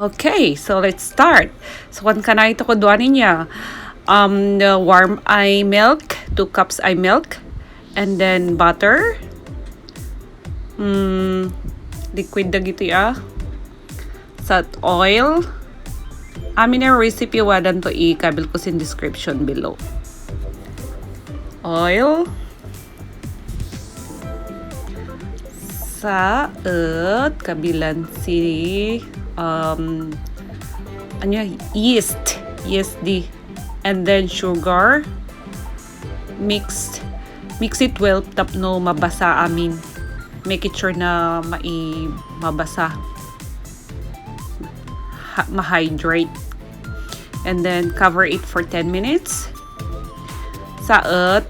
Okay, so let's start. So, Kankanaey ito ko duwanin niya. The warm eye milk, 2 cups eye milk, and then butter. Liquid na gito ya. Salt oil. Amin na recipe wadan to i-kabil ko sin description below. Oil. Saet kabilan si yeast di, and then sugar. Mix it well tapno mabasa amin. Make it sure na mabasa, ma-hydrate, and then cover it for 10 minutes. Saet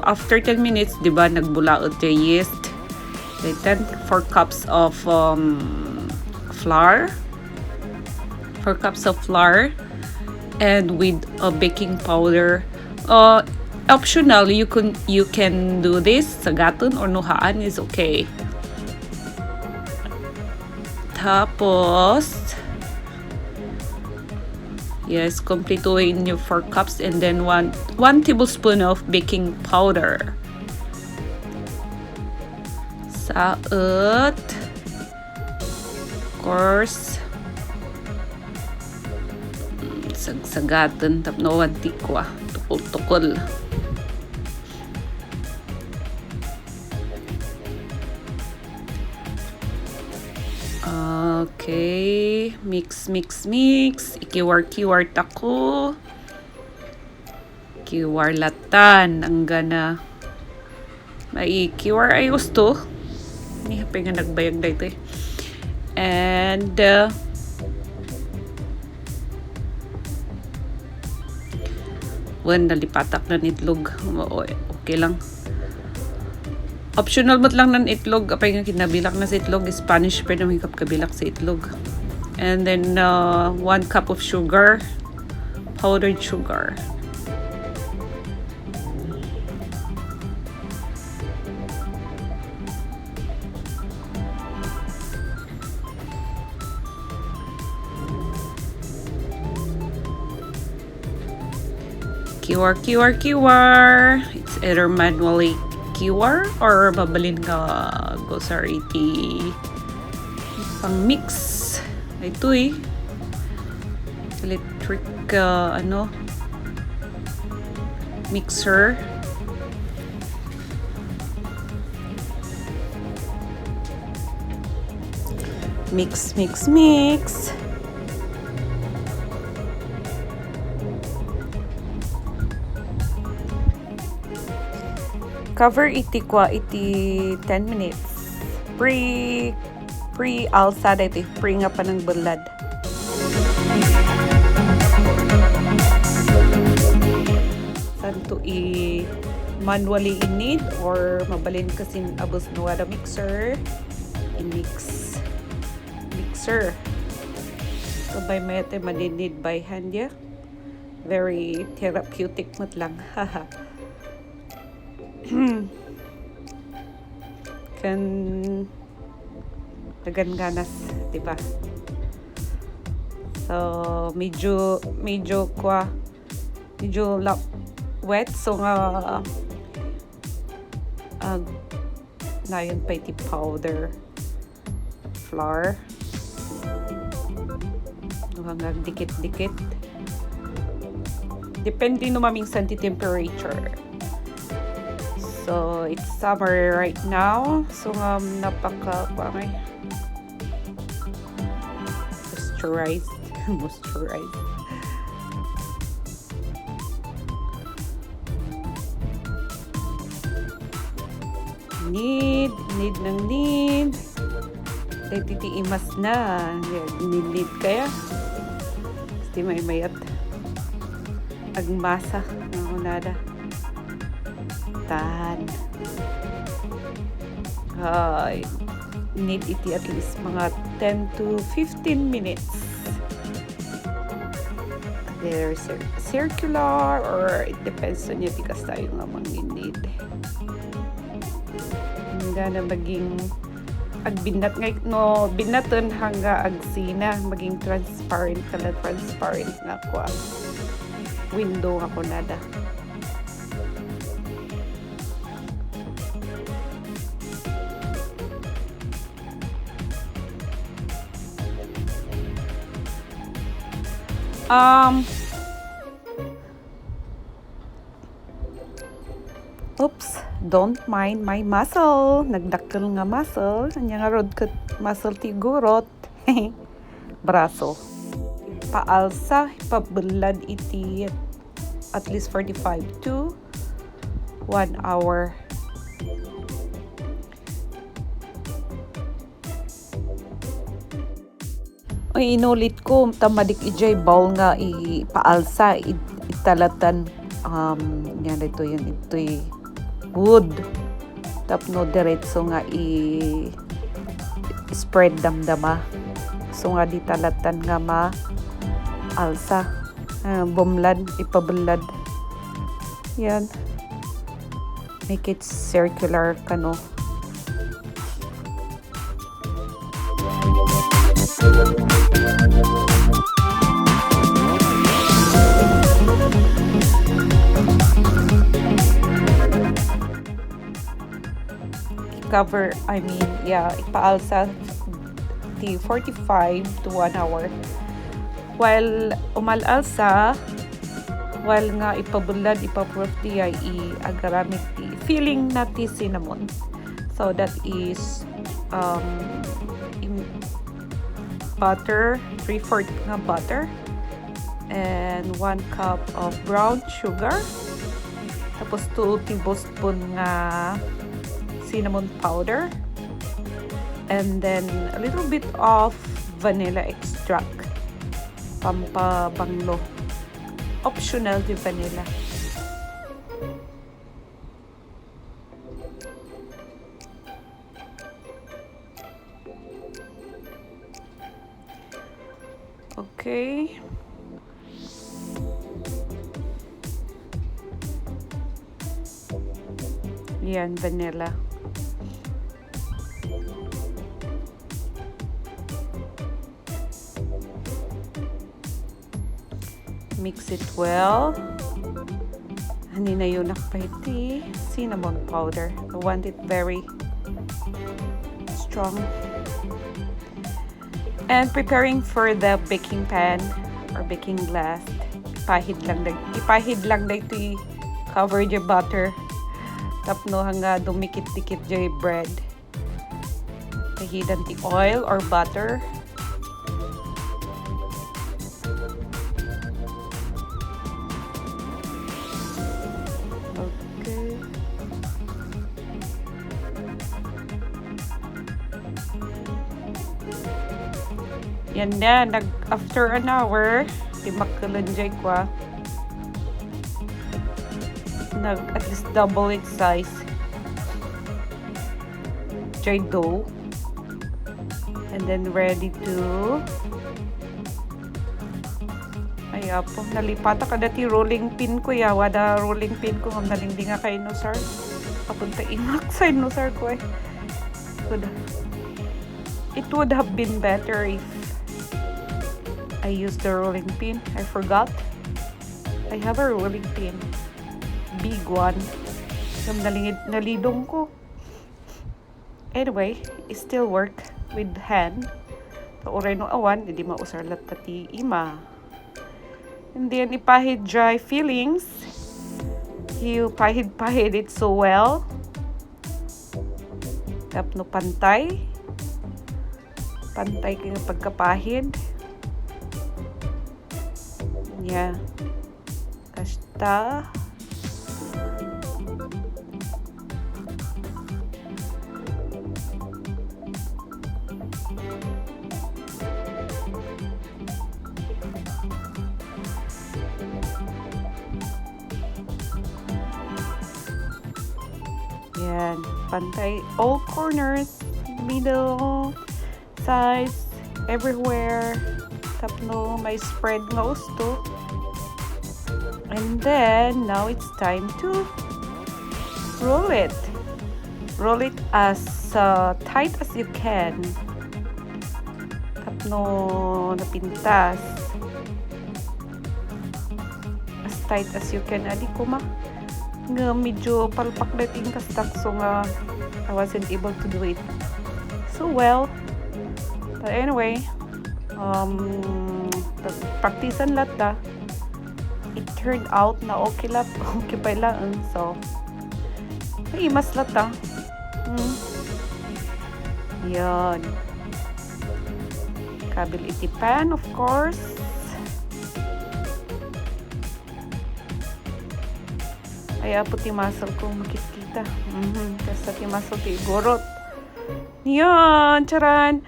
after 10 minutes, di ba nagbulaot yung yeast. Then 4 cups of flour. 4 cups of flour, and with a baking powder. Optional, you can do this sa gaton or nuhaan is okay. Tapos, yes, completuin yung 4 cups, and then 1 tablespoon of baking powder. Saet, of course, sagsagatan tapno wantikwa, tukol-tukol. Okay, mix. Ikiwar tako. Kiwar latan ang gana. May kiwar ay gusto. Ni hapay nga nagbayag dito eh. And nalipatak na itlog. Okay lang. Optional mo lang ng itlog. Apay nga kinabilak na sa itlog. Spanish pa na may kabilak sa itlog. And then 1 cup of sugar. Powdered sugar. Kiwar. It's either manually kiwar or babalin ka go sa iti pang mix. Ito electric mixer. Mix. Cover iti 10 minutes. Pre-alsada iti. Pre nga pa ng bulad. Santo manually inid or mabalin kasin abos no wada mixer. Mixer. Kabay mayate madinid by hand ya. Very therapeutic mat lang. Haha. Kan naganganas, diba? So medyo wet, so na yun pa iti powder flour hanggang dikit depende no mamingsan ti temperature. So, it's summer right now. So, napaka moisturized. Need. Titiimas na. Need kaya. Hindi may mayat. Agmasa. Nada. Need iti at least mga 10 to 15 minutes. There's circular or it depends on yung tikas tayo nga mag-need. Hindi na maging ag binat ngay no binaton hangga ag sina maging transparent nga ko ang window nga kunada. Oops, don't mind my muscle. Nagdakkel nga muscle. Anya nga rod kat muscle ti Igorot. Braso. Paalsa, pabulad iti at least 45 to 1 hour. Ay, inulit ko, tamadik ijay bowl nga ipaalsa, italatan, yan ito yun, ito'y wood. Tapno diretso nga spread damdama. So nga di talatan nga alsa, bumlad, ipabulad. Yan. Make it circular kano. Cover, ipaalsa di 45 to 1 hour. While umalalsa, while nga ipabulad, ipaproof di ay agaramit di filling na ti cinnamon. So that is butter, 3/4 nga butter, and 1 cup of brown sugar. Tapos 2 tablespoon nga cinnamon powder, and then a little bit of vanilla extract, pampabanglo, optional di vanilla. Okay, yan, vanilla. Mix it well. Hindi na yun nakapahiti. Cinnamon powder. I want it very strong. And preparing for the baking pan or baking glass. Ipahid lang na ito cover the butter. Tapno hanga dumikit-dikit the bread. Pahidan ti oil or butter. Yan na, after an hour, timakkalanjay ko. At least double its size. Jay dough. And then ready to po, nalipata ka dati rolling pin ko ya. Wada rolling pin ko, nalindi nga kay no sir. Papunta imak sa no sir ko eh. It would have been better if I used the rolling pin. I forgot. I have a rolling pin. Big one. Yung nalidong ko. Anyway, it still work with hand. So, oray no awan, hindi mausarlat pati ima. And then, ipahid dry fillings. You pahid it so well. Tapno pantay. Pantay kayo pagkapahid. Yeah. Kasta. Yan. Pantay all corners, middle, sides, everywhere. Tapno may spread nga gusto. And then, now it's time to roll it. roll it as tight as you can. Tapno napintas. As tight as you can. Adi ko nga medyo palpak na tingkastak, so nga I wasn't able to do it so well. But anyway, praktisan lahat it turned out na okay lang, okay pa lang. So ay mas lahat yan. Kabil iti pan, of course. Ay, apo ti muscle kung makikita. Kasi ti muscle ti Igorot. Yan, charan.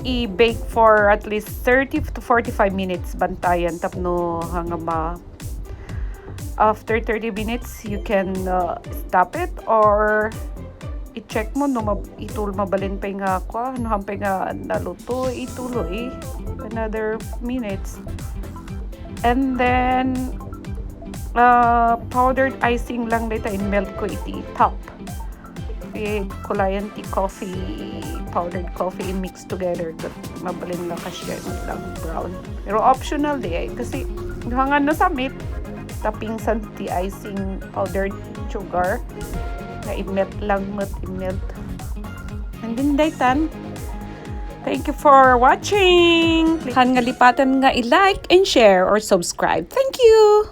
I-bake for at least 30 to 45 minutes bantayan. Tapno hanggang after 30 minutes, you can stop it or i-check mo no mabalin pa nga ako. Ano hampay nga naluto, ituloy another minutes. And then powdered icing lang dito in melt ko iti top. Kulayan ti coffee, powdered coffee i-mix together. Mabalin lang kasi lang brown. Pero optional kasi hangan na samit tapingsan ti icing powdered sugar na i-melt lang i-melt. And then daytan. Thank you for watching. Han nga lipatan nga i-like and share or subscribe. Thank you.